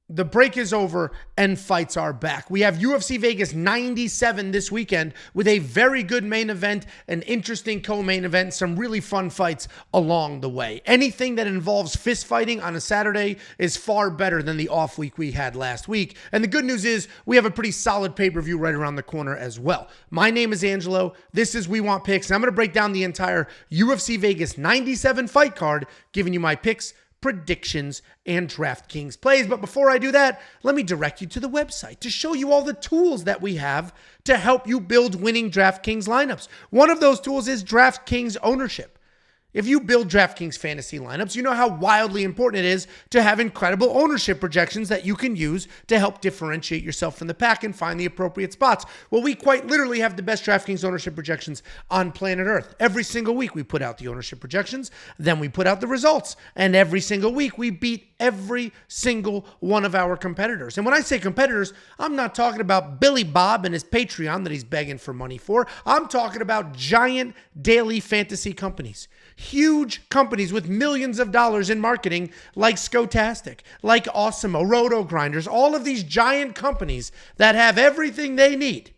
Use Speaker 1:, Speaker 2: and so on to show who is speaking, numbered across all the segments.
Speaker 1: The break is over and fights are back. We have UFC Vegas 97 this weekend with a very good main event, an interesting co-main event, some really fun fights along the way. Anything that involves fist fighting on a Saturday is far better than the off week we had last week. And the good news is we have a pretty solid pay-per-view right around the corner as well. My name is Angelo. This is We Want Picks. And I'm going to break down the entire UFC Vegas 97 fight card, giving you my picks, predictions, and DraftKings plays. But before I do that, let me direct you to the website to show you all the tools that we have to help you build winning DraftKings lineups. One of those tools is DraftKings ownership. If you build DraftKings fantasy lineups, you know how wildly important it is to have incredible ownership projections that you can use to help differentiate yourself from the pack and find the appropriate spots. Well, we quite literally have the best DraftKings ownership projections on planet Earth. Every single week we put out the ownership projections, then we put out the results, and every single week we beat every single one of our competitors. And when I say competitors, I'm not talking about Billy Bob and his Patreon that he's begging for money for. I'm talking about giant daily fantasy companies. Huge companies with millions of dollars in marketing like Skotastic, like Awesemo, Roto Grinders, all of these giant companies that have everything they need,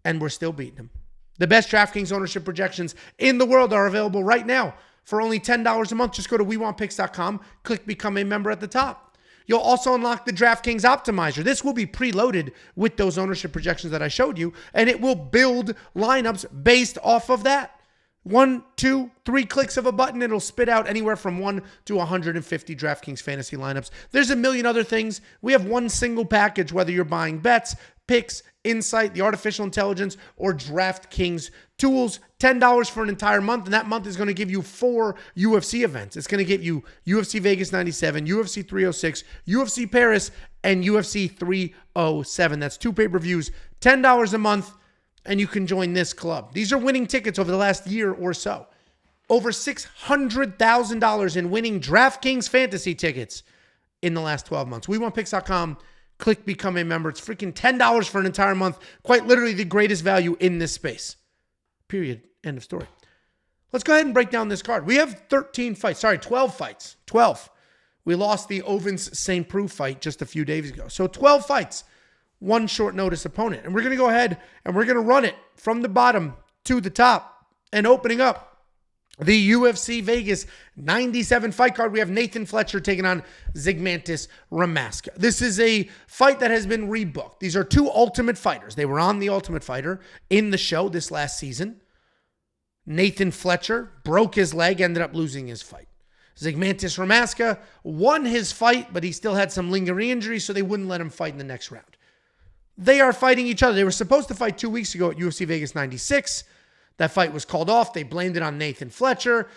Speaker 1: and we're still beating them. The best DraftKings ownership projections in the world are available right now for only $10 a month. Just go to WeWantPicks.com, click Become a Member at the top. You'll also unlock the DraftKings Optimizer. This will be preloaded with those ownership projections that I showed you, and it will build lineups based off of that. 1, 2, 3 clicks of a button, it'll spit out anywhere from 1 to 150 DraftKings fantasy lineups. There's a million other things. We have one single package, whether you're buying bets, picks, insight, the artificial intelligence, or DraftKings tools. $10 for an entire month, and that month is going to give you 4 UFC events. It's going to get you UFC Vegas 97, UFC 306, UFC Paris, and UFC 307. That's 2 pay-per-views, $10 a month. And you can join this club. These are winning tickets over the last year or so. Over $600,000 in winning DraftKings fantasy tickets in the last 12 months. WeWantPicks.com. Click Become a Member. It's freaking $10 for an entire month. Quite literally the greatest value in this space. Period. End of story. Let's go ahead and break down this card. We have 12 fights. 12. We lost the Ovens St. Preux fight just a few days ago. So 12 fights. One short notice opponent. And we're going to go ahead and we're going to run it from the bottom to the top. And opening up the UFC Vegas 97 fight card, we have Nathan Fletcher taking on Zygimantas Ramaska. This is a fight that has been rebooked. These are 2 Ultimate Fighters. They were on the Ultimate Fighter in the show this last season. Nathan Fletcher broke his leg, ended up losing his fight. Zygimantas Ramaska won his fight, but he still had some lingering injuries, so they wouldn't let him fight in the next round. They are fighting each other. They were supposed to fight 2 weeks ago at UFC Vegas 96. That fight was called off. They blamed it on Nathan Fletcher.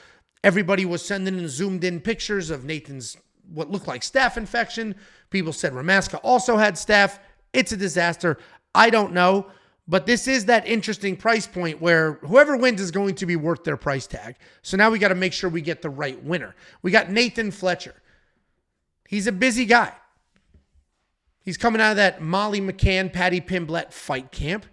Speaker 1: Everybody was sending in zoomed in pictures of Nathan's what looked like staph infection. People said Ramaska also had staph. It's a disaster. I don't know. But this is that interesting price point where whoever wins is going to be worth their price tag. So now we got to make sure we get the right winner. We got Nathan Fletcher. He's a busy guy. He's coming out of that Molly McCann, Patty Pimblett fight camp.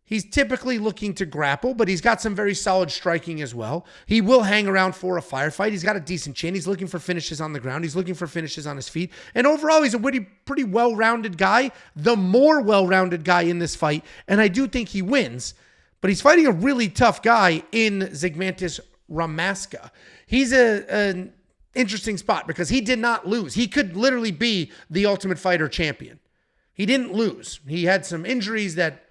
Speaker 1: He's typically looking to grapple, but he's got some very solid striking as well. He will hang around for a firefight. He's got a decent chin. He's looking for finishes on the ground. He's looking for finishes on his feet. And overall, he's a pretty well-rounded guy, the more well-rounded guy in this fight. And I do think he wins, but he's fighting a really tough guy in Zygimantas Ramaska. He's an interesting spot because he did not lose. He could literally be the Ultimate Fighter champion. He didn't lose. He had some injuries that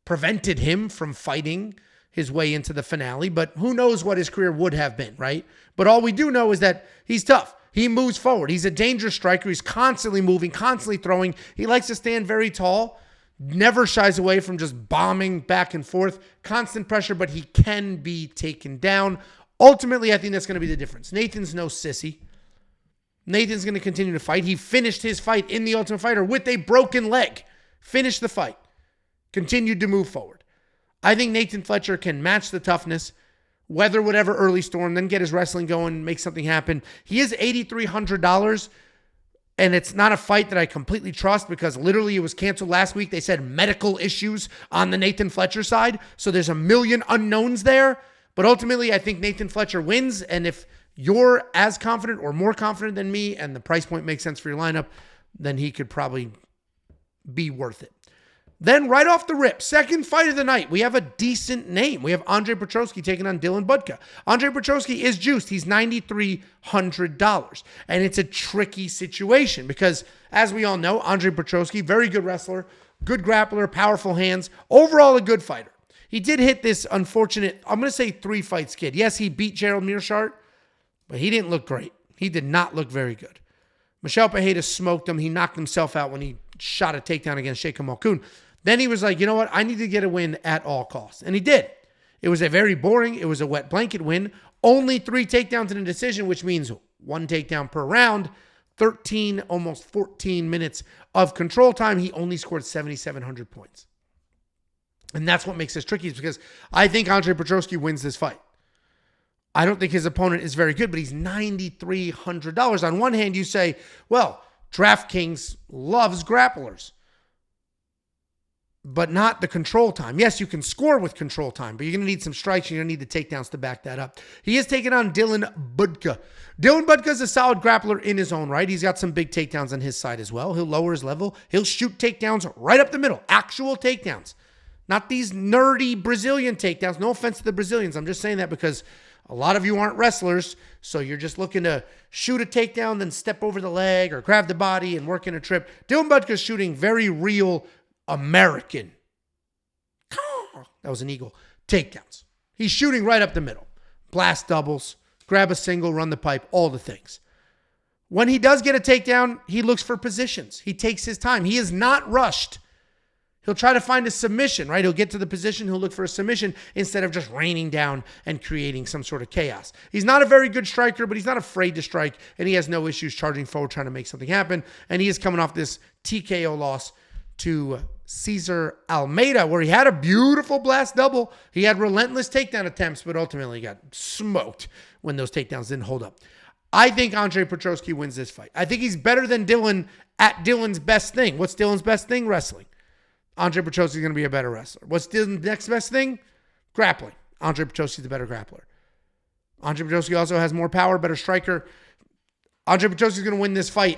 Speaker 1: prevented him from fighting his way into the finale, but who knows what his career would have been, right? But all we do know is that he's tough. He moves forward. He's a dangerous striker. He's constantly moving, constantly throwing. He likes to stand very tall, never shies away from just bombing back and forth, constant pressure, but he can be taken down. Ultimately, I think that's going to be the difference. Nathan's no sissy. Nathan's going to continue to fight. He finished his fight in the Ultimate Fighter with a broken leg. Finished the fight. Continued to move forward. I think Nathan Fletcher can match the toughness, weather whatever early storm, then get his wrestling going, make something happen. He is $8,300, and it's not a fight that I completely trust because literally it was canceled last week. They said medical issues on the Nathan Fletcher side, so there's a million unknowns there. But ultimately, I think Nathan Fletcher wins, and if you're as confident or more confident than me and the price point makes sense for your lineup, then he could probably be worth it. Then right off the rip, second fight of the night, we have a decent name. We have Andre Petroski taking on Dylan Budka. Andre Petroski is juiced. He's $9,300. And it's a tricky situation because, as we all know, Andre Petroski, very good wrestler, good grappler, powerful hands, overall a good fighter. He did hit this unfortunate, I'm going to say 3-fight skid. Yes, he beat Gerald Mearshart, but he didn't look great. He did not look very good. Michel Pereira smoked him. He knocked himself out when he shot a takedown against Sheikh Malkoun. Then he was like, you know what? I need to get a win at all costs. And he did. It was a very boring, it was a wet blanket win. Only 3 takedowns in a decision, which means 1 takedown per round, 13, almost 14 minutes of control time. He only scored 7,700 points. And that's what makes this tricky, is because I think Andre Petroski wins this fight. I don't think his opponent is very good, but he's $9,300. On one hand, you say, well, DraftKings loves grapplers, but not the control time. Yes, you can score with control time, but you're going to need some strikes. You're going to need the takedowns to back that up. He is taking on Dylan Budka. Dylan Budka is a solid grappler in his own right. He's got some big takedowns on his side as well. He'll lower his level. He'll shoot takedowns right up the middle. Actual takedowns. Not these nerdy Brazilian takedowns. No offense to the Brazilians. I'm just saying that because a lot of you aren't wrestlers, so you're just looking to shoot a takedown, then step over the leg or grab the body and work in a trip. Dylan Budka's shooting very real American. That was an eagle. Takedowns. He's shooting right up the middle. Blast doubles, grab a single, run the pipe, all the things. When he does get a takedown, he looks for positions. He takes his time. He is not rushed. He'll try to find a submission, right? He'll get to the position. He'll look for a submission instead of just raining down and creating some sort of chaos. He's not a very good striker, but he's not afraid to strike, and he has no issues charging forward, trying to make something happen. And he is coming off this TKO loss to Cesar Almeida, where he had a beautiful blast double. He had relentless takedown attempts, but ultimately got smoked when those takedowns didn't hold up. I think Andre Petroski wins this fight. I think he's better than Dylan at Dylan's best thing. What's Dylan's best thing? Wrestling. Andre Petroski is going to be a better wrestler. What's Dylan's next best thing? Grappling. Andre Petroski is the better grappler. Andre Petroski also has more power, better striker. Andre Petroski is going to win this fight.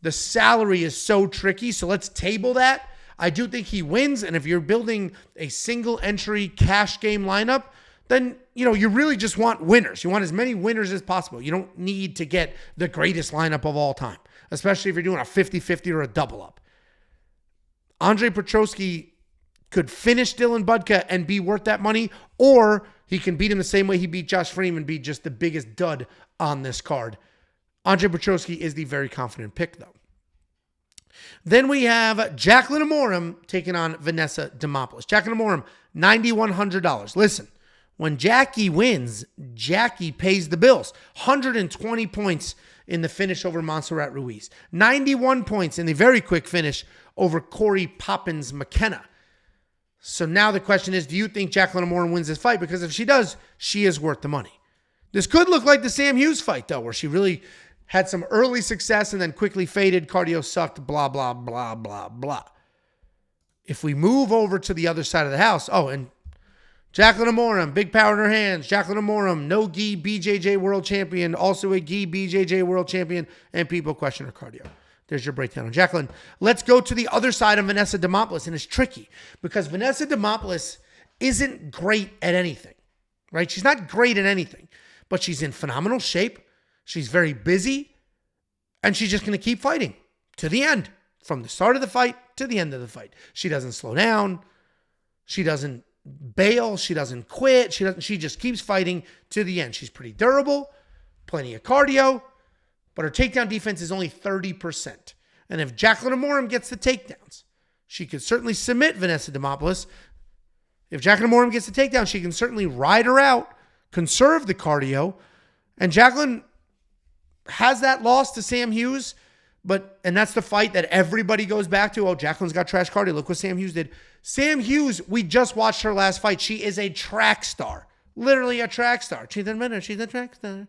Speaker 1: The salary is so tricky, so let's table that. I do think he wins, and if you're building a single entry cash game lineup, then you really just want winners. You want as many winners as possible. You don't need to get the greatest lineup of all time, especially if you're doing a 50-50 or a double up. Andre Petroski could finish Dylan Budka and be worth that money, or he can beat him the same way he beat Josh Freeman, be just the biggest dud on this card. Andre Petroski is the very confident pick, though. Then we have Jaqueline Amorim taking on Vanessa Demopoulos. Jaqueline Amorim, $9,100. Listen, when Jackie wins, Jackie pays the bills. 120 points in the finish over Montserrat Ruiz. 91 points in the very quick finish over Corey Poppins McKenna. So now the question is, do you think Jaqueline Amorim wins this fight? Because if she does, she is worth the money. This could look like the Sam Hughes fight, though, where she really had some early success and then quickly faded. Cardio sucked, blah, blah, blah, blah, blah. If we move over to the other side of the house, and Jaqueline Amorim, big power in her hands. Jaqueline Amorim, no gi BJJ world champion, also a gi BJJ world champion, and people question her cardio. There's your breakdown on Jaqueline. Let's go to the other side of Vanessa Demopoulos, and it's tricky because Vanessa Demopoulos isn't great at anything, right? She's not great at anything, but she's in phenomenal shape. She's very busy, and she's just going to keep fighting to the end, from the start of the fight to the end of the fight. She doesn't slow down. She doesn't bail. She doesn't quit. She just keeps fighting to the end. She's pretty durable, plenty of cardio, but her takedown defense is only 30%. And if Jaqueline Amorim gets the takedowns, she could certainly submit Vanessa Demopoulos. If Jaqueline Amorim gets the takedown, she can certainly ride her out, conserve the cardio, and Jaqueline has that loss to Sam Hughes, and that's the fight that everybody goes back to. Oh, Jaqueline's got trash cardio. Look what Sam Hughes did. Sam Hughes, we just watched her last fight. She is a track star. Literally a track star. She's a track star.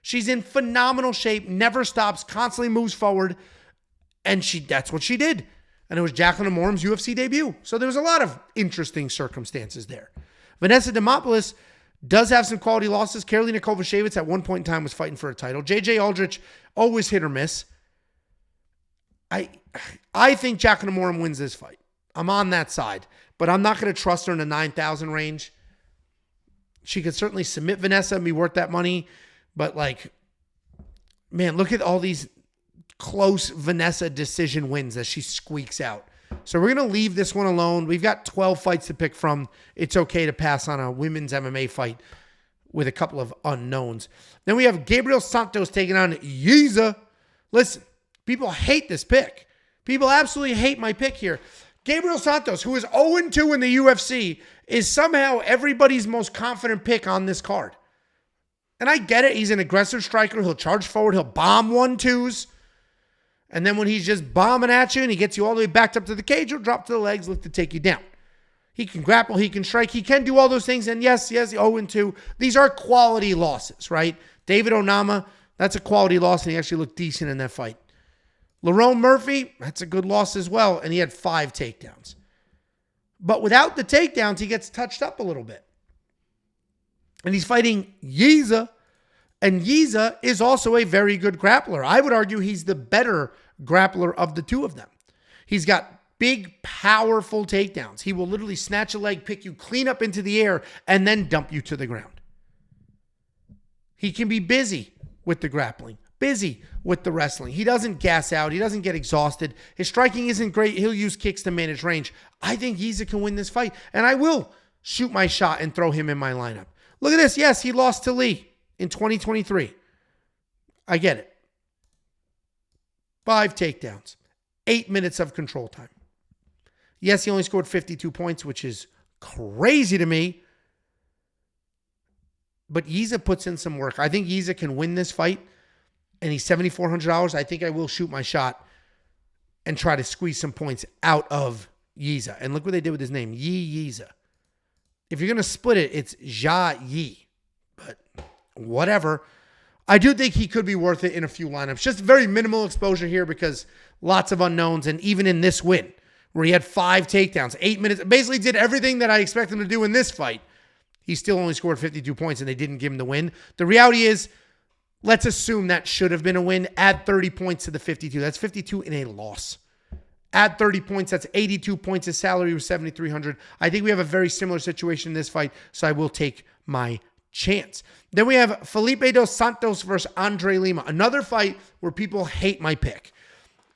Speaker 1: She's in phenomenal shape, never stops, constantly moves forward, and that's what she did. And it was Jaqueline Amorim's UFC debut. So there was a lot of interesting circumstances there. Vanessa Demopoulos does have some quality losses. Karolina Kovacevic at one point in time was fighting for a title. JJ Aldrich, always hit or miss. I think Jaqueline Amorim wins this fight. I'm on that side, but I'm not going to trust her in the 9,000 range. She could certainly submit Vanessa and be worth that money, but like, man, look at all these close Vanessa decision wins that she squeaks out. So we're going to leave this one alone. We've got 12 fights to pick from. It's okay to pass on a women's MMA fight with a couple of unknowns. Then we have Gabriel Santos taking on Yizha. Listen, people hate this pick. People absolutely hate my pick here. Gabriel Santos, who is 0-2 in the UFC, is somehow everybody's most confident pick on this card. And I get it. He's an aggressive striker. He'll charge forward. He'll bomb 1-2s. And then when he's just bombing at you and he gets you all the way backed up to the cage, he'll drop to the legs, look to take you down. He can grapple, he can strike, he can do all those things. And yes, 0-2. These are quality losses, right? David Onama, that's a quality loss, and he actually looked decent in that fight. Lerone Murphy, that's a good loss as well, and he had 5 takedowns. But without the takedowns, he gets touched up a little bit. And he's fighting Yizha, and Yizha is also a very good grappler. I would argue he's the better grappler of the two of them. He's got big, powerful takedowns. He will literally snatch a leg, pick you clean up into the air, and then dump you to the ground. He can be busy with the grappling, busy with the wrestling. He doesn't gas out. He doesn't get exhausted. His striking isn't great. He'll use kicks to manage range. I think Yizha can win this fight, and I will shoot my shot and throw him in my lineup. Look at this. Yes, he lost to Lee in 2023. I get it. 5 takedowns, 8 minutes of control time. Yes, he only scored 52 points, which is crazy to me. But Yizha puts in some work. I think Yizha can win this fight, and he's $7,400. I think I will shoot my shot and try to squeeze some points out of Yizha. And look what they did with his name, Yizha. If you're going to split it, it's Yi. But whatever. I do think he could be worth it in a few lineups. Just very minimal exposure here because lots of unknowns. And even in this win, where he had 5 takedowns, 8 minutes, basically did everything that I expect him to do in this fight, he still only scored 52 points and they didn't give him the win. The reality is, let's assume that should have been a win. Add 30 points to the 52. That's 52 in a loss. Add 30 points. That's 82 points. His salary was $7,300. I think we have a very similar situation in this fight, so I will take my chance. Then we have Felipe dos Santos versus Andre Lima. Another fight where people hate my pick.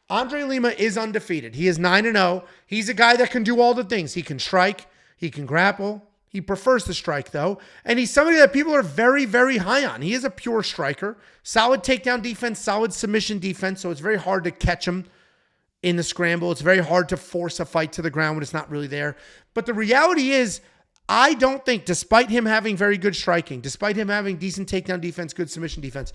Speaker 1: Andre Lima is undefeated. He is 9-0. He's a guy that can do all the things. He can strike. He can grapple. He prefers to strike, though. And he's somebody that people are very, very high on. He is a pure striker. Solid takedown defense, solid submission defense, so it's very hard to catch him in the scramble. It's very hard to force a fight to the ground when it's not really there. But the reality is, I don't think, despite him having very good striking, despite him having decent takedown defense, good submission defense,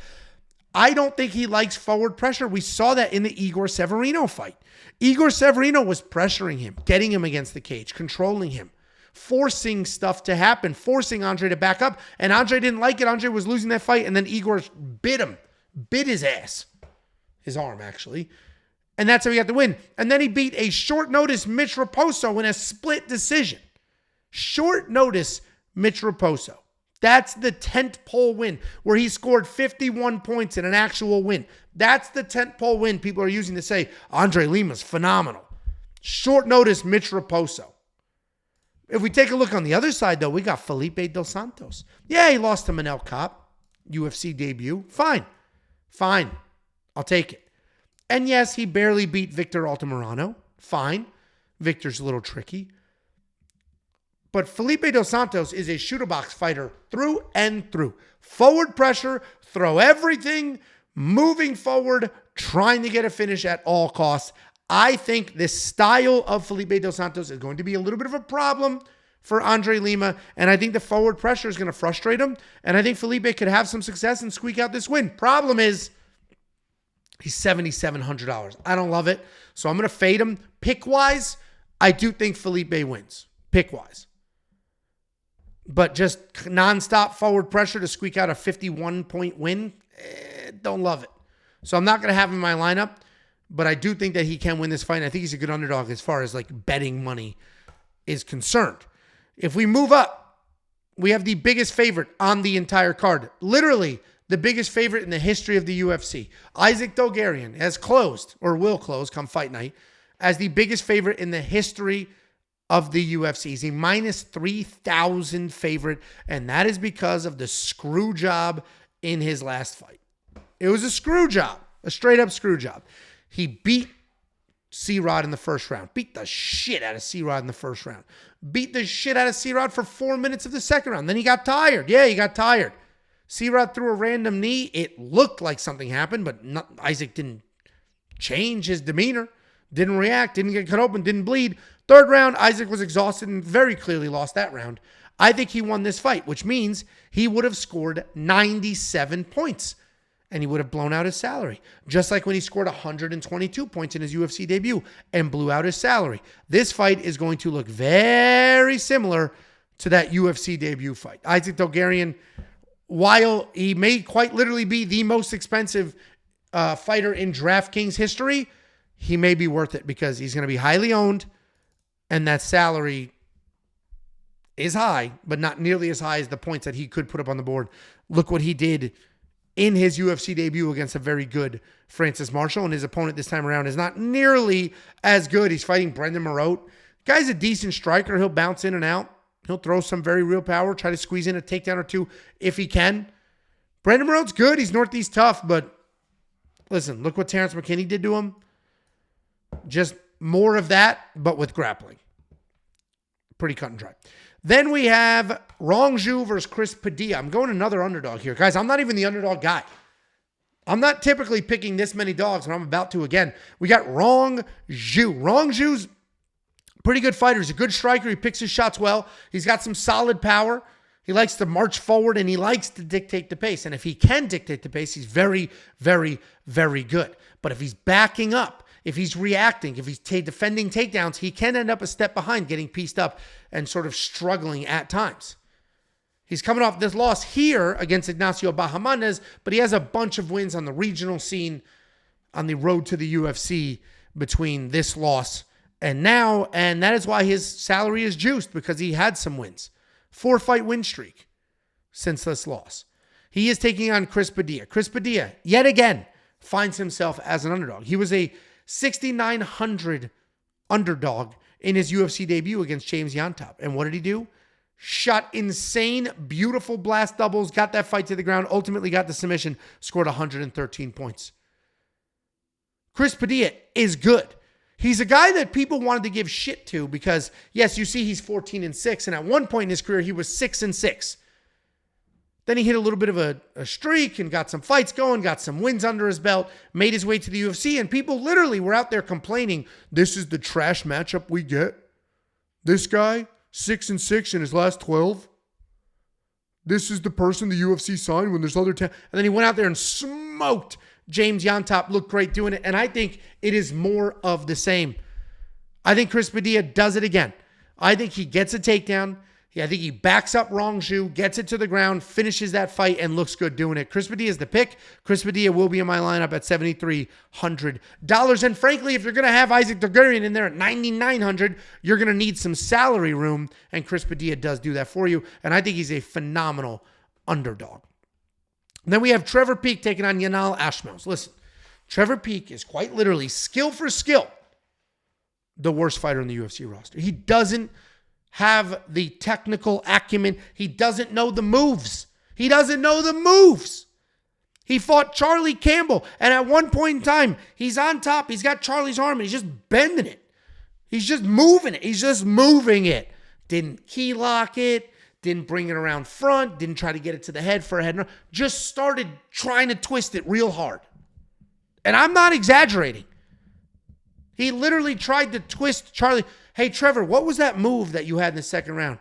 Speaker 1: I don't think he likes forward pressure. We saw that in the Igor Severino fight. Igor Severino was pressuring him, getting him against the cage, controlling him, forcing stuff to happen, forcing Andre to back up. And Andre didn't like it. Andre was losing that fight, and then Igor bit his ass, his arm actually. And that's how he got the win. And then he beat a short notice Mitch Raposo in a split decision. Short notice Mitch Raposo. That's the tentpole win where he scored 51 points in an actual win. That's the tentpole win people are using to say Andre Lima's phenomenal. Short notice Mitch Raposo. If we take a look on the other side, though, we got Felipe dos Santos. Yeah, he lost to Manel Kopp, UFC debut. Fine. I'll take it. And yes, he barely beat Victor Altamirano. Fine. Victor's a little tricky. But Felipe dos Santos is a shooter box fighter through and through. Forward pressure, throw everything, moving forward, trying to get a finish at all costs. I think this style of Felipe dos Santos is going to be a little bit of a problem for Andre Lima, and I think the forward pressure is going to frustrate him, and I think Felipe could have some success and squeak out this win. Problem is, he's $7,700. I don't love it, so I'm going to fade him. Pick-wise, I do think Felipe wins, pick-wise. But just nonstop forward pressure to squeak out a 51-point win, don't love it. So I'm not going to have him in my lineup, but I do think that he can win this fight. And I think he's a good underdog as far as like betting money is concerned. If we move up, we have the biggest favorite on the entire card. Literally the biggest favorite in the history of the UFC. Isaac Dulgarian has closed, or will close come fight night, as the biggest favorite in the history of the UFC. He's a minus 3,000 favorite, and that is because of the screw job in his last fight. It was a screw job, a straight-up screw job. He beat C-Rod in the first round. Beat the shit out of C-Rod in the first round. Beat the shit out of C-Rod for 4 minutes of the second round. Then he got tired. Yeah, he got tired. C-Rod threw a random knee. It looked like something happened, but Isaac didn't change his demeanor. Didn't react. Didn't get cut open. Didn't bleed. Third round, Isaac was exhausted and very clearly lost that round. I think he won this fight, which means he would have scored 97 points. And he would have blown out his salary. Just like when he scored 122 points in his UFC debut and blew out his salary. This fight is going to look very similar to that UFC debut fight. Isaac Dulgarian, while he may quite literally be the most expensive fighter in DraftKings history, he may be worth it because he's going to be highly owned and that salary is high, but not nearly as high as the points that he could put up on the board. Look what he did in his UFC debut against a very good Francis Marshall, and his opponent this time around is not nearly as good. He's fighting Brendon Marotte. Guy's a decent striker. He'll bounce in and out. He'll throw some very real power, try to squeeze in a takedown or two if he can. Brendon Marotte's good. He's Northeast tough, but listen, look what Terrence McKinney did to him. Just more of that, but with grappling. Pretty cut and dry. Then we have Rongzhu versus Chris Padilla. I'm going another underdog here. Guys, I'm not even the underdog guy. I'm not typically picking this many dogs, and I'm about to again. We got Rongzhu. Rongzhu's pretty good fighter. He's a good striker. He picks his shots well. He's got some solid power. He likes to march forward, and he likes to dictate the pace. And if he can dictate the pace, he's very, very, very good. But if he's backing up, if he's reacting, if he's defending takedowns, he can end up a step behind, getting pieced up and sort of struggling at times. He's coming off this loss here against Ignacio Bahamondes, but he has a bunch of wins on the regional scene on the road to the UFC between this loss and now, and that is why his salary is juiced, because he had some wins. 4-fight win streak since this loss. He is taking on Chris Padilla. Chris Padilla, yet again, finds himself as an underdog. He was a 6,900 underdog in his UFC debut against James Yantop. And what did he do? Shot insane, beautiful blast doubles, got that fight to the ground, ultimately got the submission, scored 113 points. Chris Padilla is good. He's a guy that people wanted to give shit to because, yes, you see he's 14-6, and at one point in his career, he was 6-6. Then he hit a little bit of a streak and got some fights going, got some wins under his belt, made his way to the UFC, and people literally were out there complaining, this is the trash matchup we get. This guy, 6-6 in his last 12. This is the person the UFC signed when there's other 10. And then he went out there and smoked James Yantop, looked great doing it, and I think it is more of the same. I think Chris Padilla does it again. I think he gets a takedown. I think he backs up Rongzhu, gets it to the ground, finishes that fight, and looks good doing it. Chris Padilla is the pick. Chris Padilla will be in my lineup at $7,300. And frankly, if you're going to have Isaac Dulgarian in there at $9,900, you're going to need some salary room, and Chris Padilla does do that for you. And I think he's a phenomenal underdog. And then we have Trevor Peek taking on Yanal Ashmouz. Listen, Trevor Peek is quite literally, skill for skill, the worst fighter in the UFC roster. He doesn't have the technical acumen. He doesn't know the moves. He fought Charlie Campbell, and at one point in time, he's on top. He's got Charlie's arm, and he's just bending it. He's just moving it. Didn't key lock it. Didn't bring it around front. Didn't try to get it to the head for a head. Just started trying to twist it real hard. And I'm not exaggerating. He literally tried to twist Charlie. Hey, Trevor, what was that move that you had in the second round?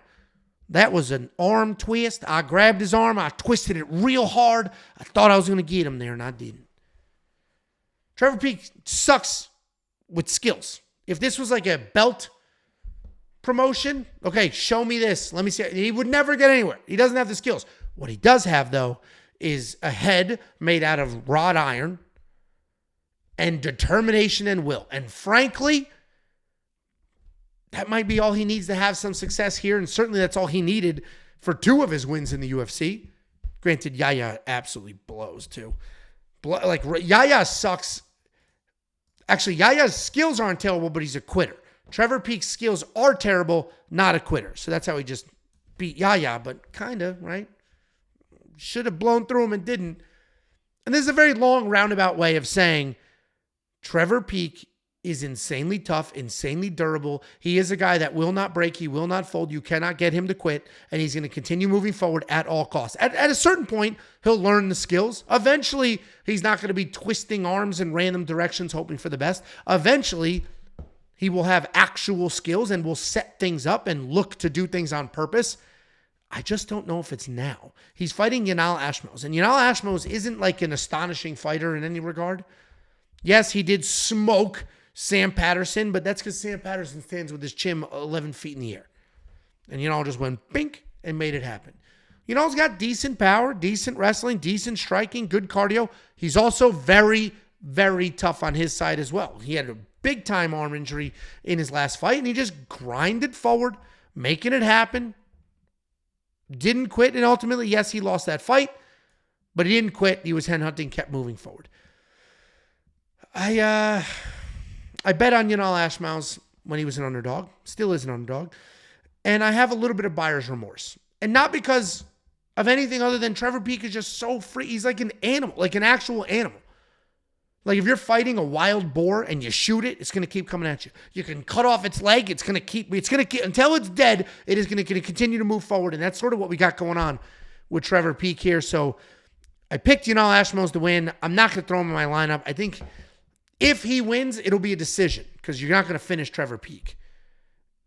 Speaker 1: That was an arm twist. I grabbed his arm. I twisted it real hard. I thought I was going to get him there, and I didn't. Trevor Peek sucks with skills. If this was like a belt promotion, okay, show me this. Let me see. He would never get anywhere. He doesn't have the skills. What he does have, though, is a head made out of wrought iron and determination and will. And frankly, that might be all he needs to have some success here, and certainly that's all he needed for 2 of his wins in the UFC. Granted, Yaya absolutely blows too. Like Yaya sucks. Actually, Yaya's skills aren't terrible, but he's a quitter. Trevor Peek's skills are terrible, not a quitter. So that's how he just beat Yaya, but kind of, right? Should have blown through him and didn't. And this is a very long roundabout way of saying Trevor Peek is insanely tough, insanely durable. He is a guy that will not break. He will not fold. You cannot get him to quit. And he's going to continue moving forward at all costs. At a certain point, he'll learn the skills. Eventually, he's not going to be twisting arms in random directions, hoping for the best. Eventually, he will have actual skills and will set things up and look to do things on purpose. I just don't know if it's now. He's fighting Yanal Ashmouz. And Yanal Ashmouz isn't like an astonishing fighter in any regard. Yes, he did smoke Sam Patterson, but that's because Sam Patterson stands with his chin 11 feet in the air. And Yanal just went bink and made it happen. Yanal's got decent power, decent wrestling, decent striking, good cardio. He's also very, very tough on his side as well. He had a big-time arm injury in his last fight, and he just grinded forward, making it happen. Didn't quit, and ultimately, yes, he lost that fight, but he didn't quit. He was headhunting, kept moving forward. I bet on Yanal Ashmouz when he was an underdog, still is an underdog, and I have a little bit of buyer's remorse. And not because of anything other than Trevor Peek is just so free. He's like an animal, like an actual animal. Like if you're fighting a wild boar and you shoot it, it's going to keep coming at you. You can cut off its leg. It's going to keep, until it's dead, it is going to continue to move forward. And that's sort of what we got going on with Trevor Peek here. So I picked Yanal Ashmouz to win. I'm not going to throw him in my lineup. I think if he wins, it'll be a decision because you're not going to finish Trevor Peek.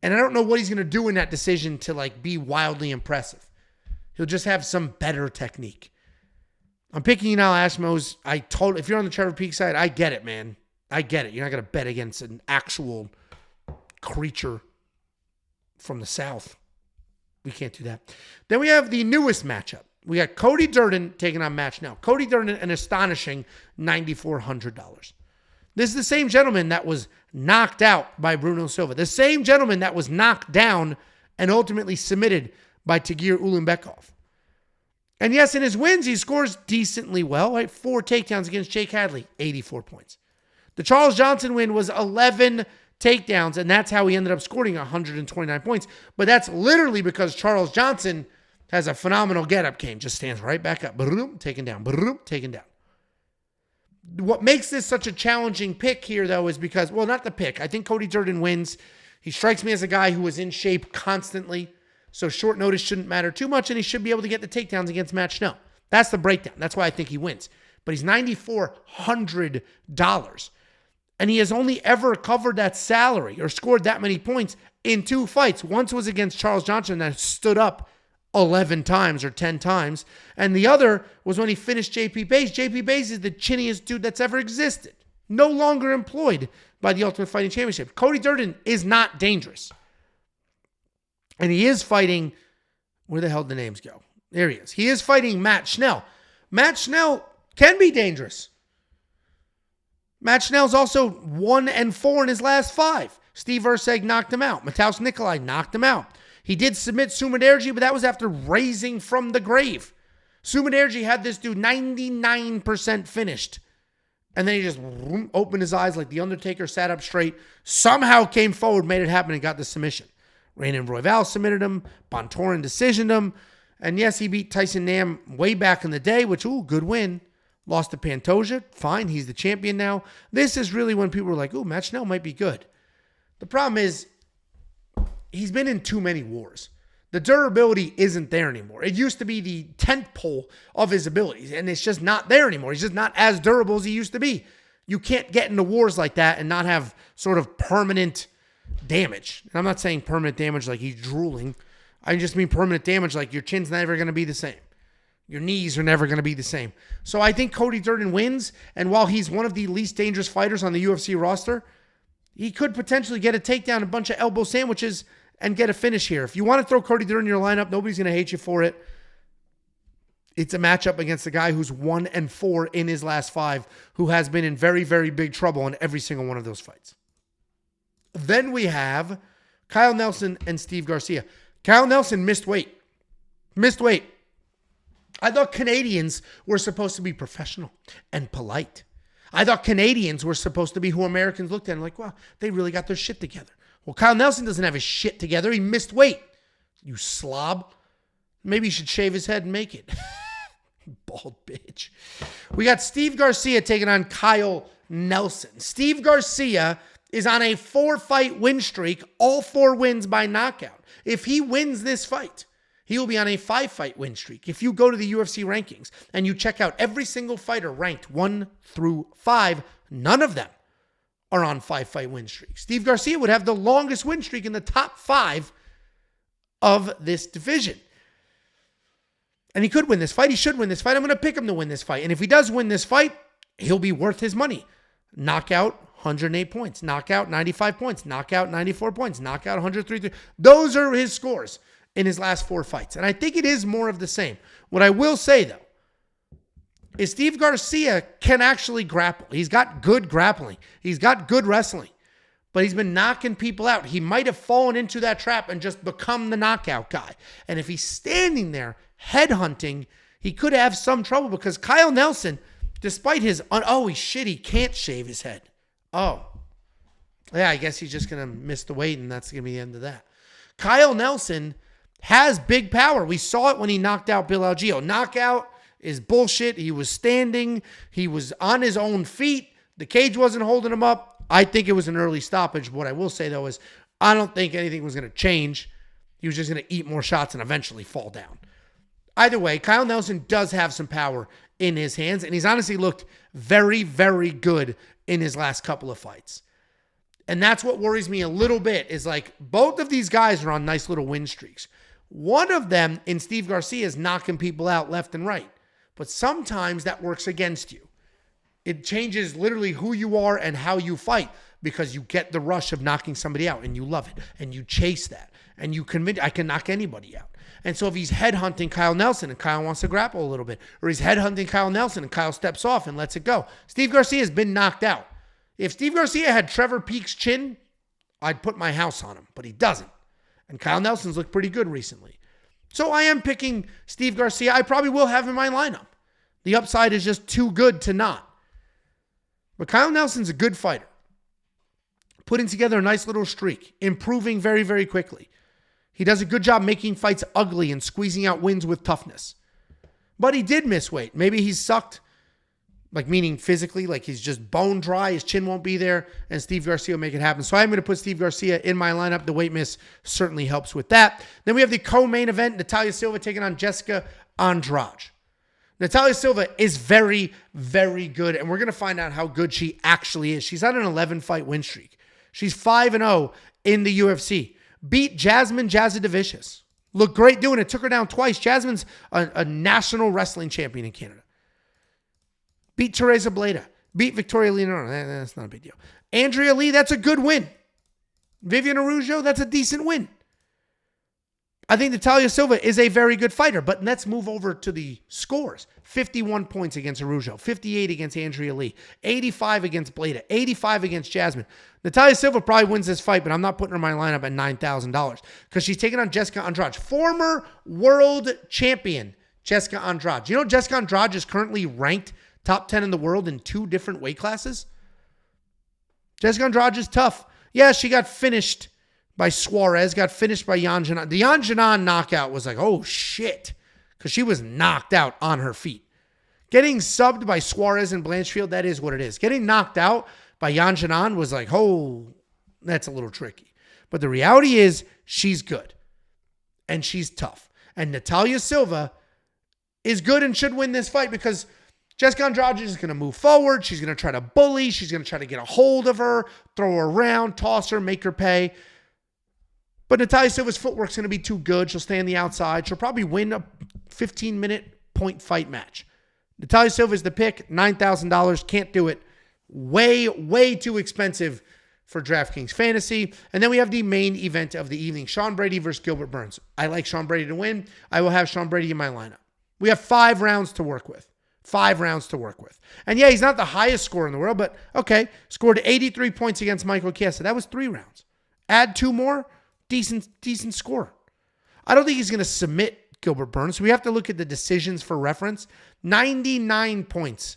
Speaker 1: And I don't know what he's going to do in that decision to like be wildly impressive. He'll just have some better technique. I'm picking Yanal Ashmouz. If you're on the Trevor Peek side, I get it, man. I get it. You're not going to bet against an actual creature from the South. We can't do that. Then we have the newest matchup. We got Cody Durden taking on Schnell. Cody Durden, an astonishing $9,400. This is the same gentleman that was knocked out by Bruno Silva. The same gentleman that was knocked down and ultimately submitted by Tagir Ulanbekov. And yes, in his wins, he scores decently well, right? 4 takedowns against Jake Hadley, 84 points. The Charles Johnson win was 11 takedowns, and that's how he ended up scoring 129 points. But that's literally because Charles Johnson has a phenomenal get-up game. Just stands right back up. Boom, taken down. Boom, taken down. What makes this such a challenging pick here, though, is because, well, not the pick. I think Cody Durden wins. He strikes me as a guy who is in shape constantly. So short notice shouldn't matter too much, and he should be able to get the takedowns against Schnell. That's the breakdown. That's why I think he wins. But he's $9,400. And he has only ever covered that salary or scored that many points in 2 fights. Once was against Charles Johnson that stood up 11 times or 10 times. And the other was when he finished JP Buys. JP Buys is the chinniest dude that's ever existed. No longer employed by the Ultimate Fighting Championship. Cody Durden is not dangerous. And he is fighting, where the hell did the names go? There he is. He is fighting Schnell. Schnell can be dangerous. Schnell's also 1-4 in his last 5. Steve Erceg knocked him out. Mataus Nikolai knocked him out. He did submit Sumaderji, but that was after raising from the grave. Sumaderji had this dude 99% finished. And then he just opened his eyes like the Undertaker, sat up straight, somehow came forward, made it happen, and got the submission. Raynon Royval submitted him. Bontorin decisioned him. And yes, he beat Tyson Nam way back in the day, which, good win. Lost to Pantoja. Fine, he's the champion now. This is really when people were like, Schnell might be good. The problem is, he's been in too many wars. The durability isn't there anymore. It used to be the tent pole of his abilities, and it's just not there anymore. He's just not as durable as he used to be. You can't get into wars like that and not have sort of permanent damage. And I'm not saying permanent damage like he's drooling. I just mean permanent damage like your chin's never going to be the same. Your knees are never going to be the same. So I think Cody Durden wins, and while he's one of the least dangerous fighters on the UFC roster, he could potentially get a takedown, a bunch of elbow sandwiches, and get a finish here. If you want to throw Cody Durden in your lineup, nobody's going to hate you for it. It's a matchup against a guy who's 1-4 in his last 5, who has been in very, very big trouble in every single one of those fights. Then we have Kyle Nelson and Steve Garcia. Kyle Nelson missed weight. I thought Canadians were supposed to be professional and polite. I thought Canadians were supposed to be who Americans looked at and like, well, they really got their shit together. Well, Kyle Nelson doesn't have his shit together. He missed weight. You slob. Maybe you should shave his head and make it. Bald bitch. We got Steve Garcia taking on Kyle Nelson. Steve Garcia is on a 4-fight win streak, all 4 wins by knockout. If he wins this fight, he will be on a 5-fight win streak. If you go to the UFC rankings and you check out every single fighter ranked 1 through 5, none of them are on 5-fight win streaks. Steve Garcia would have the longest win streak in the top 5 of this division. And he could win this fight. He should win this fight. I'm going to pick him to win this fight. And if he does win this fight, he'll be worth his money. Knockout, 108 points. Knockout, 95 points. Knockout, 94 points. Knockout, 103. Those are his scores in his last 4 fights. And I think it is more of the same. What I will say, though, is Steve Garcia can actually grapple. He's got good grappling. He's got good wrestling. But he's been knocking people out. He might have fallen into that trap and just become the knockout guy. And if he's standing there headhunting, he could have some trouble because Kyle Nelson, despite his, he's shit, he can't shave his head. Oh, yeah, I guess he's just going to miss the weight and that's going to be the end of that. Kyle Nelson has big power. We saw it when he knocked out Bill Algeo. Knockout is bullshit. He was standing. He was on his own feet. The cage wasn't holding him up. I think it was an early stoppage. What I will say, though, is I don't think anything was going to change. He was just going to eat more shots and eventually fall down. Either way, Kyle Nelson does have some power in his hands, and he's honestly looked very, very good in his last couple of fights. And that's what worries me a little bit is like both of these guys are on nice little win streaks. One of them in Steve Garcia is knocking people out left and right. But sometimes that works against you. It changes literally who you are and how you fight because you get the rush of knocking somebody out and you love it and you chase that and you convince I can knock anybody out. And so if he's headhunting Kyle Nelson and Kyle wants to grapple a little bit, or he's headhunting Kyle Nelson and Kyle steps off and lets it go, Steve Garcia has been knocked out. If Steve Garcia had Trevor Peek's chin, I'd put my house on him, but he doesn't. And Kyle Nelson's looked pretty good recently. So I am picking Steve Garcia. I probably will have him in my lineup. The upside is just too good to not. But Kyle Nelson's a good fighter. Putting together a nice little streak. Improving very, very quickly. He does a good job making fights ugly and squeezing out wins with toughness. But he did miss weight. Maybe he's sucked. Like meaning physically, like he's just bone dry. His chin won't be there. And Steve Garcia will make it happen. So I'm going to put Steve Garcia in my lineup. The weight miss certainly helps with that. Then we have the co-main event. Natalia Silva taking on Jessica Andrade. Natalia Silva is very, very good, and we're going to find out how good she actually is. She's on an 11-fight win streak. She's 5-0 in the UFC. Beat Jasmine Jasudavicius. Looked great doing it. Took her down twice. Jasmine's a national wrestling champion in Canada. Beat Teresa Bleda. Beat Victoria Leonardo. That's not a big deal. Andrea Lee, that's a good win. Vivian Araujo, that's a decent win. I think Natalia Silva is a very good fighter, but let's move over to the scores. 51 points against Araujo, 58 against Andrea Lee, 85 against Bleda, 85 against Jasmine. Natalia Silva probably wins this fight, but I'm not putting her in my lineup at $9,000 because she's taking on Jessica Andrade, former world champion Jessica Andrade. You know Jessica Andrade is currently ranked top 10 in the world in 2 different weight classes? Jessica Andrade is tough. Yeah, she got finished by Suarez, got finished by Yan Xiaonan. The Yan Xiaonan knockout was like, oh shit, because she was knocked out on her feet. Getting subbed by Suarez and Blanchfield, that is what it is. Getting knocked out by Yan Xiaonan was like, oh, that's a little tricky. But the reality is she's good and she's tough. And Natalia Silva is good and should win this fight because Jessica Andrade is going to move forward. She's going to try to bully. She's going to try to get a hold of her, throw her around, toss her, make her pay. But Natalia Silva's footwork's going to be too good. She'll stay on the outside. She'll probably win a 15-minute point fight match. Natalia Silva is the pick. $9,000. Can't do it. Way, way too expensive for DraftKings Fantasy. And then we have the main event of the evening. Sean Brady versus Gilbert Burns. I like Sean Brady to win. I will have Sean Brady in my lineup. We have 5 rounds to work with. 5 rounds to work with. And yeah, he's not the highest scorer in the world, but okay. Scored 83 points against Michael Chiesa. That was 3 rounds. Add 2 more. Decent score. I don't think he's going to submit Gilbert Burns. We have to look at the decisions for reference. 99 points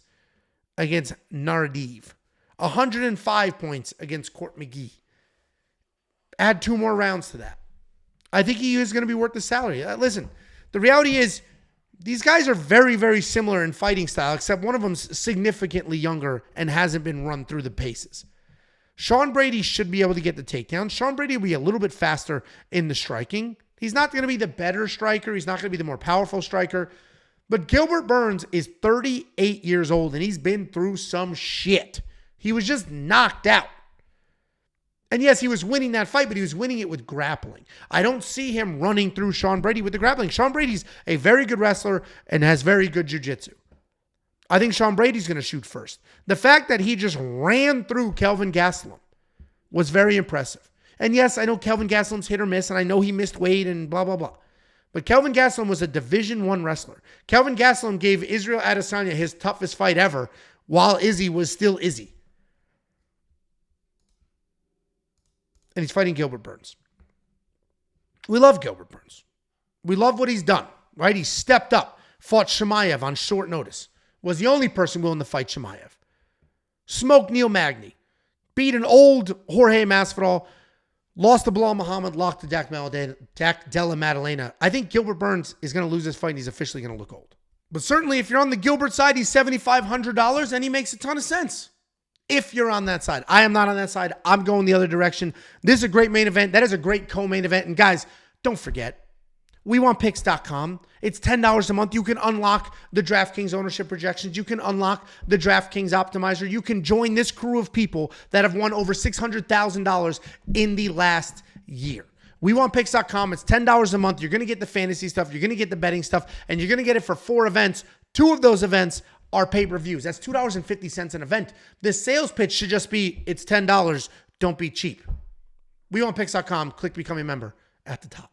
Speaker 1: against Nardiv. 105 points against Court McGee. Add 2 more rounds to that. I think he is going to be worth the salary. Listen, the reality is these guys are very, very similar in fighting style, except one of them's significantly younger and hasn't been run through the paces. Sean Brady should be able to get the takedown. Sean Brady will be a little bit faster in the striking. He's not going to be the better striker. He's not going to be the more powerful striker. But Gilbert Burns is 38 years old, and he's been through some shit. He was just knocked out. And yes, he was winning that fight, but he was winning it with grappling. I don't see him running through Sean Brady with the grappling. Sean Brady's a very good wrestler and has very good jiu-jitsu. I think Sean Brady's going to shoot first. The fact that he just ran through Kelvin Gastelum was very impressive. And yes, I know Kelvin Gastelum's hit or miss, and I know he missed weight and blah, blah, blah. But Kelvin Gastelum was a Division I wrestler. Kelvin Gastelum gave Israel Adesanya his toughest fight ever while Izzy was still Izzy. And he's fighting Gilbert Burns. We love Gilbert Burns. We love what he's done, right? He stepped up, fought Chimaev on short notice. Was the only person willing to fight Chimaev. Smoked Neil Magny. Beat an old Jorge Masvidal. Lost to Bilal Muhammad. Locked to Dak Della Maddalena. I think Gilbert Burns is going to lose this fight and he's officially going to look old. But certainly if you're on the Gilbert side, he's $7,500 and he makes a ton of sense. If you're on that side. I am not on that side. I'm going the other direction. This is a great main event. That is a great co-main event. And guys, don't forget, WeWantPicks.com. It's $10 a month. You can unlock the DraftKings ownership projections. You can unlock the DraftKings optimizer. You can join this crew of people that have won over $600,000 in the last year. WeWantPicks.com. It's $10 a month. You're going to get the fantasy stuff. You're going to get the betting stuff. And you're going to get it for 4 events. 2 of those events are pay-per-views. That's $2.50 an event. The sales pitch should just be, it's $10. Don't be cheap. WeWantPicks.com. Click Become a Member at the top.